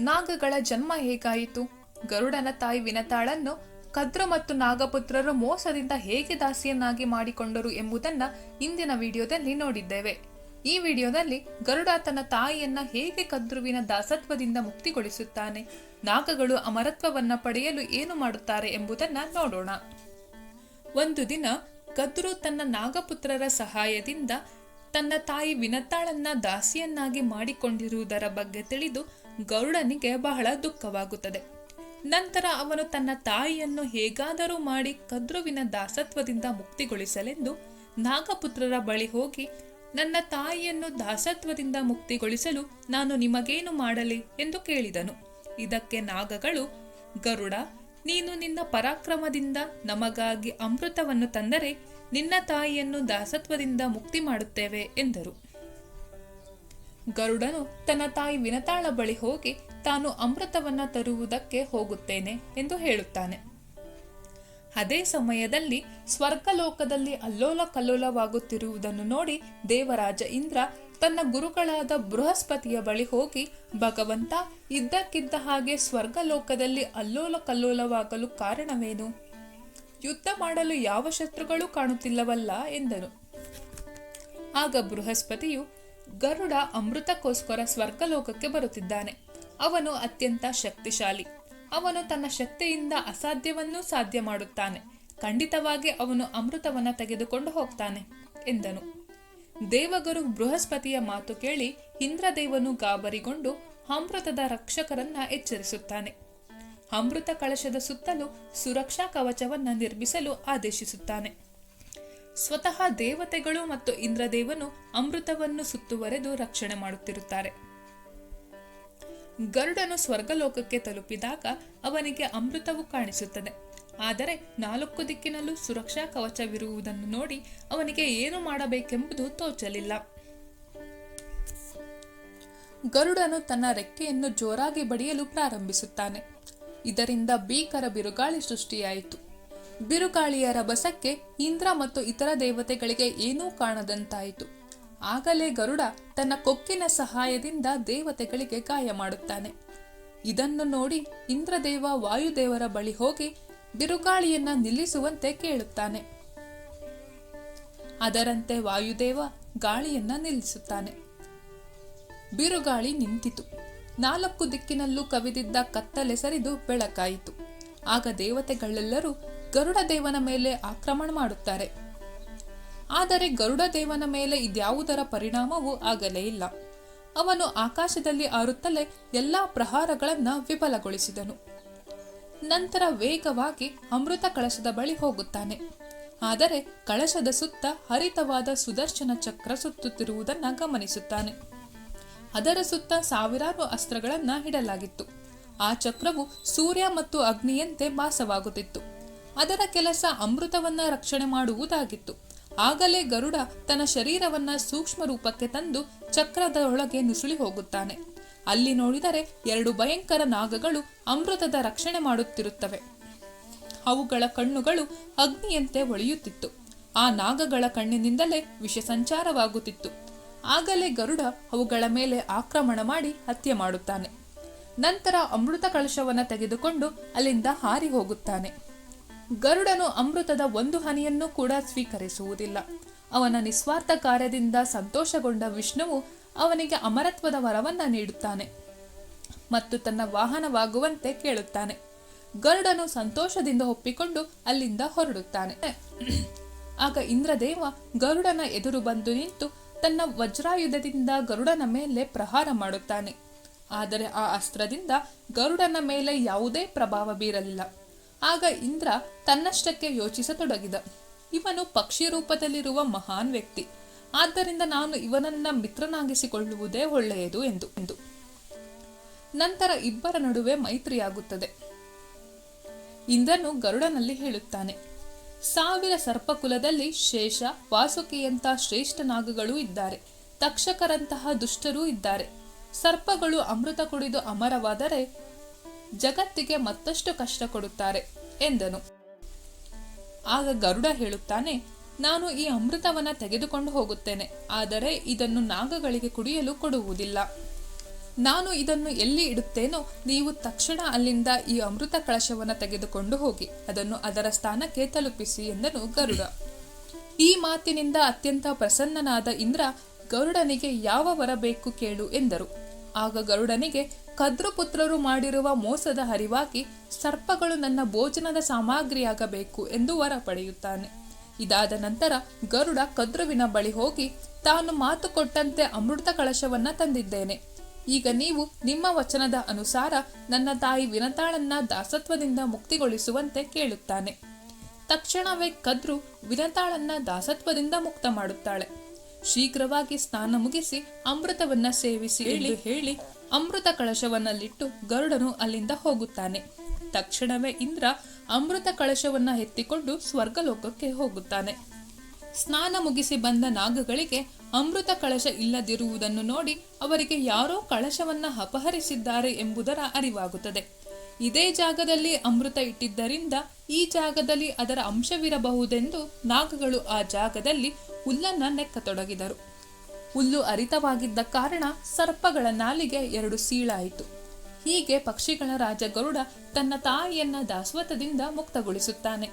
ನಾಗಗಳ ಜನ್ಮ ಹೇಗಾಯಿತು? ಗರುಡನ ತಾಯಿ ವಿನತಾಳನ್ನು ಕದ್ರು ಮತ್ತು ನಾಗಪುತ್ರರು ಮೋಸದಿಂದ ಹೇಗೆ ದಾಸಿಯನ್ನಾಗಿ ಮಾಡಿಕೊಂಡರು ಎಂಬುದನ್ನ ಇಂದಿನ ವಿಡಿಯೋದಲ್ಲಿ ನೋಡಿದ್ದೇವೆ. ಈ ವಿಡಿಯೋದಲ್ಲಿ ಗರುಡ ತನ್ನ ತಾಯಿಯನ್ನ ಹೇಗೆ ಕದ್ರುವಿನ ದಾಸತ್ವದಿಂದ ಮುಕ್ತಿಗೊಳಿಸುತ್ತಾನೆ, ನಾಗಗಳು ಅಮರತ್ವವನ್ನ ಪಡೆಯಲು ಏನು ಮಾಡುತ್ತಾರೆ ಎಂಬುದನ್ನ ನೋಡೋಣ. ಒಂದು ದಿನ ಕದ್ರು ತನ್ನ ನಾಗಪುತ್ರರ ಸಹಾಯದಿಂದ ತನ್ನ ತಾಯಿ ವಿನತಾಳನ್ನ ದಾಸಿಯನ್ನಾಗಿ ಮಾಡಿಕೊಂಡಿರುವುದರ ಬಗ್ಗೆ ತಿಳಿದು ಗರುಡನಿಗೆ ಬಹಳ ದುಃಖವಾಗುತ್ತದೆ. ನಂತರ ಅವನು ತನ್ನ ತಾಯಿಯನ್ನು ಹೇಗಾದರೂ ಮಾಡಿ ಕದ್ರುವಿನ ದಾಸತ್ವದಿಂದ ಮುಕ್ತಿಗೊಳಿಸಲೆಂದು ನಾಗಪುತ್ರರ ಬಳಿ ಹೋಗಿ, ನನ್ನ ತಾಯಿಯನ್ನು ದಾಸತ್ವದಿಂದ ಮುಕ್ತಿಗೊಳಿಸಲು ನಾನು ನಿಮಗೇನು ಮಾಡಲಿ ಎಂದು ಕೇಳಿದನು. ಇದಕ್ಕೆ ನಾಗಗಳು, ಗರುಡ, ನೀನು ನಿನ್ನ ಪರಾಕ್ರಮದಿಂದ ನಮಗಾಗಿ ಅಮೃತವನ್ನು ತಂದರೆ ನಿನ್ನ ತಾಯಿಯನ್ನು ದಾಸತ್ವದಿಂದ ಮುಕ್ತಿ ಮಾಡುತ್ತೇವೆ ಎಂದರು. ಗರುಡನು ತನ್ನ ತಾಯಿ ವಿನತಾಳ ಬಳಿ ಹೋಗಿ ತಾನು ಅಮೃತವನ್ನ ತರುವುದಕ್ಕೆ ಹೋಗುತ್ತೇನೆ ಎಂದು ಹೇಳುತ್ತಾನೆ. ಅದೇ ಸಮಯದಲ್ಲಿ ಸ್ವರ್ಗಲೋಕದಲ್ಲಿ ಅಲ್ಲೋಲ ಕಲ್ಲೋಲವಾಗುತ್ತಿರುವುದನ್ನು ನೋಡಿ ದೇವರಾಜ ಇಂದ್ರ ತನ್ನ ಗುರುಗಳಾದ ಬೃಹಸ್ಪತಿಯ ಬಳಿ ಹೋಗಿ, ಭಗವಂತ, ಇದ್ದಕ್ಕಿದ್ದ ಹಾಗೆ ಸ್ವರ್ಗಲೋಕದಲ್ಲಿ ಅಲ್ಲೋಲ ಕಲ್ಲೋಲವಾಗಲು ಕಾರಣವೇನು? ಯುದ್ಧ ಮಾಡಲು ಯಾವ ಶತ್ರುಗಳು ಕಾಣುತ್ತಿಲ್ಲವಲ್ಲ ಎಂದನು. ಆಗ ಬೃಹಸ್ಪತಿಯು, ಗರುಡ ಅಮೃತಕ್ಕೋಸ್ಕರ ಸ್ವರ್ಗಲೋಕಕ್ಕೆ ಬರುತ್ತಿದ್ದಾನೆ. ಅವನು ಅತ್ಯಂತ ಶಕ್ತಿಶಾಲಿ. ಅವನು ತನ್ನ ಶಕ್ತಿಯಿಂದ ಅಸಾಧ್ಯವನ್ನೂ ಸಾಧ್ಯ ಮಾಡುತ್ತಾನೆ. ಖಂಡಿತವಾಗಿ ಅವನು ಅಮೃತವನ್ನ ತೆಗೆದುಕೊಂಡು ಹೋಗ್ತಾನೆ ಎಂದನು. ದೇವಗುರು ಬೃಹಸ್ಪತಿಯ ಮಾತು ಕೇಳಿ ಇಂದ್ರದೇವನು ಗಾಬರಿಗೊಂಡು ಅಮೃತದ ರಕ್ಷಕರನ್ನ ಎಚ್ಚರಿಸುತ್ತಾನೆ. ಅಮೃತ ಕಳಶದ ಸುತ್ತಲೂ ಸುರಕ್ಷಾ ಕವಚವನ್ನ ನಿರ್ಮಿಸಲು ಆದೇಶಿಸುತ್ತಾನೆ. ಸ್ವತಃ ದೇವತೆಗಳು ಮತ್ತು ಇಂದ್ರದೇವನು ಅಮೃತವನ್ನು ಸುತ್ತುವರೆದು ರಕ್ಷಣೆ ಮಾಡುತ್ತಿರುತ್ತಾರೆ. ಗರುಡನು ಸ್ವರ್ಗಲೋಕಕ್ಕೆ ತಲುಪಿದಾಗ ಅವನಿಗೆ ಅಮೃತವು ಕಾಣಿಸುತ್ತದೆ. ಆದರೆ 4 ದಿಕ್ಕಿನಲ್ಲೂ ಸುರಕ್ಷಾ ಕವಚವಿರುವುದನ್ನು ನೋಡಿ ಅವನಿಗೆ ಏನು ಮಾಡಬೇಕೆಂಬುದು ತೋಚಲಿಲ್ಲ. ಗರುಡನು ತನ್ನ ರೆಕ್ಕೆಯನ್ನು ಜೋರಾಗಿ ಬಡಿಯಲು ಪ್ರಾರಂಭಿಸುತ್ತಾನೆ. ಇದರಿಂದ ಭೀಕರ ಬಿರುಗಾಳಿ ಸೃಷ್ಟಿಯಾಯಿತು. ಬಿರುಗಾಳಿಯ ರಭಸಕ್ಕೆ ಇಂದ್ರ ಮತ್ತು ಇತರ ದೇವತೆಗಳಿಗೆ ಏನೂ ಕಾಣದಂತಾಯಿತು. ಆಗಲೇ ಗರುಡ ತನ್ನ ಕೊಕ್ಕಿನ ಸಹಾಯದಿಂದ ದೇವತೆಗಳಿಗೆ ಗಾಯ ಮಾಡುತ್ತಾನೆ. ಇದನ್ನು ನೋಡಿ ಇಂದ್ರದೇವ ವಾಯುದೇವರ ಬಳಿ ಹೋಗಿ ಬಿರುಗಾಳಿಯನ್ನ ನಿಲ್ಲಿಸುವಂತೆ ಕೇಳುತ್ತಾನೆ. ಅದರಂತೆ ವಾಯುದೇವ ಗಾಳಿಯನ್ನ ನಿಲ್ಲಿಸುತ್ತಾನೆ. ಬಿರುಗಾಳಿ ನಿಂತಿತು. 4 ದಿಕ್ಕಿನಲ್ಲೂ ಕವಿದಿದ್ದ ಕತ್ತಲೆ ಸರಿದು ಬೆಳಕಾಯಿತು. ಆಗ ದೇವತೆಗಳೆಲ್ಲರೂ ಗರುಡ ದೇವನ ಮೇಲೆ ಆಕ್ರಮಣ ಮಾಡುತ್ತಾರೆ. ಆದರೆ ಗರುಡ ದೇವನ ಮೇಲೆ ಇದ್ಯಾವುದರ ಪರಿಣಾಮವೂ ಆಗಲೇ ಇಲ್ಲ. ಅವನು ಆಕಾಶದಲ್ಲಿ ಹಾರುತ್ತಲೇ ಎಲ್ಲಾ ಪ್ರಹಾರಗಳನ್ನ ವಿಫಲಗೊಳಿಸಿದನು. ನಂತರ ವೇಗವಾಗಿ ಅಮೃತ ಕಳಶದ ಬಳಿ ಹೋಗುತ್ತಾನೆ. ಆದರೆ ಕಳಶದ ಸುತ್ತ ಹರಿತವಾದ ಸುದರ್ಶನ ಚಕ್ರ ಸುತ್ತುತ್ತಿರುವುದನ್ನ ಗಮನಿಸುತ್ತಾನೆ. ಅದರ ಸುತ್ತ ಸಾವಿರಾರು ಅಸ್ತ್ರಗಳನ್ನ ಇಡಲಾಗಿತ್ತು. ಆ ಚಕ್ರವು ಸೂರ್ಯ ಮತ್ತು ಅಗ್ನಿಯಂತೆ ಭಾಸವಾಗುತ್ತಿತ್ತು. ಅದರ ಕೆಲಸ ಅಮೃತವನ್ನ ರಕ್ಷಣೆ ಮಾಡುವುದಾಗಿತ್ತು. ಆಗಲೇ ಗರುಡ ತನ್ನ ಶರೀರವನ್ನ ಸೂಕ್ಷ್ಮ ರೂಪಕ್ಕೆ ತಂದು ಚಕ್ರದ ಒಳಗೆ ನುಸುಳಿ ಹೋಗುತ್ತಾನೆ. ಅಲ್ಲಿ ನೋಡಿದರೆ 2 ಭಯಂಕರ ನಾಗಗಳು ಅಮೃತದ ರಕ್ಷಣೆ ಮಾಡುತ್ತಿರುತ್ತವೆ. ಅವುಗಳ ಕಣ್ಣುಗಳು ಅಗ್ನಿಯಂತೆ ಹೊಳೆಯುತ್ತಿತ್ತು. ಆ ನಾಗಗಳ ಕಣ್ಣಿನಿಂದಲೇ ವಿಷ ಸಂಚಾರವಾಗುತ್ತಿತ್ತು. ಆಗಲೇ ಗರುಡ ಅವುಗಳ ಮೇಲೆ ಆಕ್ರಮಣ ಮಾಡಿ ಹತ್ಯೆ ಮಾಡುತ್ತಾನೆ. ನಂತರ ಅಮೃತ ಕಳಶವನ್ನ ತೆಗೆದುಕೊಂಡು ಅಲ್ಲಿಂದ ಹಾರಿ ಹೋಗುತ್ತಾನೆ. ಗರುಡನು ಅಮೃತದ 1 ಹನಿಯನ್ನು ಕೂಡ ಸ್ವೀಕರಿಸುವುದಿಲ್ಲ. ಅವನ ನಿಸ್ವಾರ್ಥ ಕಾರ್ಯದಿಂದ ಸಂತೋಷಗೊಂಡ ವಿಷ್ಣುವು ಅವನಿಗೆ ಅಮರತ್ವದ ವರವನ್ನ ನೀಡುತ್ತಾನೆ ಮತ್ತು ತನ್ನ ವಾಹನವಾಗುವಂತೆ ಕೇಳುತ್ತಾನೆ. ಗರುಡನು ಸಂತೋಷದಿಂದ ಒಪ್ಪಿಕೊಂಡು ಅಲ್ಲಿಂದ ಹೊರಡುತ್ತಾನೆ. ಆಗ ಇಂದ್ರದೇವ ಗರುಡನ ಎದುರು ಬಂದು ನಿಂತು ತನ್ನ ವಜ್ರಾಯುಧದಿಂದ ಗರುಡನ ಮೇಲೆ ಪ್ರಹಾರ ಮಾಡುತ್ತಾನೆ. ಆದರೆ ಆ ಅಸ್ತ್ರದಿಂದ ಗರುಡನ ಮೇಲೆ ಯಾವುದೇ ಪ್ರಭಾವ ಬೀರಲಿಲ್ಲ. ಆಗ ಇಂದ್ರ ತನ್ನಷ್ಟಕ್ಕೆ ಯೋಚಿಸತೊಡಗಿದ, ಇವನು ಪಕ್ಷಿ ರೂಪದಲ್ಲಿರುವ ಮಹಾನ್ ವ್ಯಕ್ತಿ, ಆದ್ದರಿಂದ ನಾನು ಇವನನ್ನ ಮಿತ್ರನಾಗಿಸಿಕೊಳ್ಳುವುದೇ ಒಳ್ಳೆಯದು ಎಂದು. ನಂತರ ಇಬ್ಬರ ನಡುವೆ ಮೈತ್ರಿಯಾಗುತ್ತದೆ. ಇಂದ್ರನು ಗರುಡನಲ್ಲಿ ಹೇಳುತ್ತಾನೆ, 1000 ಸರ್ಪಕುಲದಲ್ಲಿ ಶೇಷ, ವಾಸುಕಿಯಂಥ ಶ್ರೇಷ್ಠ ನಾಗಗಳೂ ಇದ್ದಾರೆ. ತಕ್ಷಕರಂತಹ ದುಷ್ಟರೂ ಇದ್ದಾರೆ. ಸರ್ಪಗಳು ಅಮೃತ ಕುಡಿದು ಅಮರವಾದರೆ ಜಗತ್ತಿಗೆ ಮತ್ತಷ್ಟು ಕಷ್ಟ ಕೊಡುತ್ತಾರೆ ಎಂದನು. ಆಗ ಗರುಡ ಹೇಳುತ್ತಾನೆ, ನಾನು ಈ ಅಮೃತವನ್ನ ತೆಗೆದುಕೊಂಡು ಹೋಗುತ್ತೇನೆ, ಆದರೆ ಇದನ್ನು ನಾಗಗಳಿಗೆ ಕುಡಿಯಲು ಕೊಡುವುದಿಲ್ಲ. ನಾನು ಇದನ್ನು ಎಲ್ಲಿ ಇಡುತ್ತೇನೋ ನೀವು ತಕ್ಷಣ ಅಲ್ಲಿಂದ ಈ ಅಮೃತ ಕಳಶವನ್ನು ತೆಗೆದುಕೊಂಡು ಹೋಗಿ ಅದನ್ನು ಅದರ ಸ್ಥಾನಕ್ಕೆ ತಲುಪಿಸಿ ಎಂದನು ಗರುಡ. ಈ ಮಾತಿನಿಂದ ಅತ್ಯಂತ ಪ್ರಸನ್ನನಾದ ಇಂದ್ರ ಗರುಡನಿಗೆ ಯಾವ ವರ ಬೇಕು ಕೇಳು ಎಂದರು. ಆಗ ಗರುಡನಿಗೆ ಕದ್ರುಪುತ್ರರು ಮಾಡಿರುವ ಮೋಸದ ಹರಿವಾಗಿ ಸರ್ಪಗಳು ನನ್ನ ಭೋಜನದ ಸಾಮಗ್ರಿಯಾಗಬೇಕು ಎಂದು ವರ ಪಡೆಯುತ್ತಾನೆ. ಇದಾದ ನಂತರ ಗರುಡ ಕದ್ರುವಿನ ಬಳಿ ಹೋಗಿ ತಾನು ಮಾತು ಕೊಟ್ಟಂತೆ ಅಮೃತ ಕಳಶವನ್ನ ತಂದಿದ್ದೇನೆ. ಈಗ ನೀವು ನಿಮ್ಮ ವಚನದ ಅನುಸಾರ ನನ್ನ ತಾಯಿ ವಿನತಾಳನ್ನ ದಾಸತ್ವದಿಂದ ಮುಕ್ತಿಗೊಳಿಸುವಂತೆ ಕೇಳುತ್ತಾನೆ. ತಕ್ಷಣವೇ ಕದ್ರು ವಿನತಾಳನ್ನ ದಾಸತ್ವದಿಂದ ಮುಕ್ತ ಮಾಡುತ್ತಾಳೆ. ಶೀಘ್ರವಾಗಿ ಸ್ನಾನ ಮುಗಿಸಿ ಅಮೃತವನ್ನ ಸೇವಿಸಿ ಎಂದು ಹೇಳಿ ಅಮೃತ ಕಳಶವನ್ನಲ್ಲಿಟ್ಟು ಗರುಡನು ಅಲ್ಲಿಂದ ಹೋಗುತ್ತಾನೆ. ತಕ್ಷಣವೇ ಇಂದ್ರ ಅಮೃತ ಕಳಶವನ್ನ ಎತ್ತಿಕೊಂಡು ಸ್ವರ್ಗಲೋಕಕ್ಕೆ ಹೋಗುತ್ತಾನೆ. ಸ್ನಾನ ಮುಗಿಸಿ ಬಂದ ನಾಗಗಳಿಗೆ ಅಮೃತ ಕಳಶ ಇಲ್ಲದಿರುವುದನ್ನು ನೋಡಿ ಅವರಿಗೆ ಯಾರೋ ಕಳಶವನ್ನ ಅಪಹರಿಸಿದ್ದಾರೆ ಎಂಬುದರ ಅರಿವಾಗುತ್ತದೆ. ಇದೇ ಜಾಗದಲ್ಲಿ ಅಮೃತ ಇಟ್ಟಿದ್ದರಿಂದ ಈ ಜಾಗದಲ್ಲಿ ಅದರ ಅಂಶವಿರಬಹುದೆಂದು ನಾಗಗಳು ಆ ಜಾಗದಲ್ಲಿ ಹುಲ್ಲನ್ನ ನೆಕ್ಕತೊಡಗಿದರು. ಹುಲ್ಲು ಹರಿತವಾಗಿದ್ದ ಕಾರಣ ಸರ್ಪಗಳ ನಾಲಿಗೆ 2 ಸೀಳಾಯಿತು. ಹೀಗೆ ಪಕ್ಷಿಗಳ ರಾಜ ಗರುಡ ತನ್ನ ತಾಯಿಯನ್ನ ದಾಸ್ವತದಿಂದ ಮುಕ್ತಗೊಳಿಸುತ್ತಾನೆ.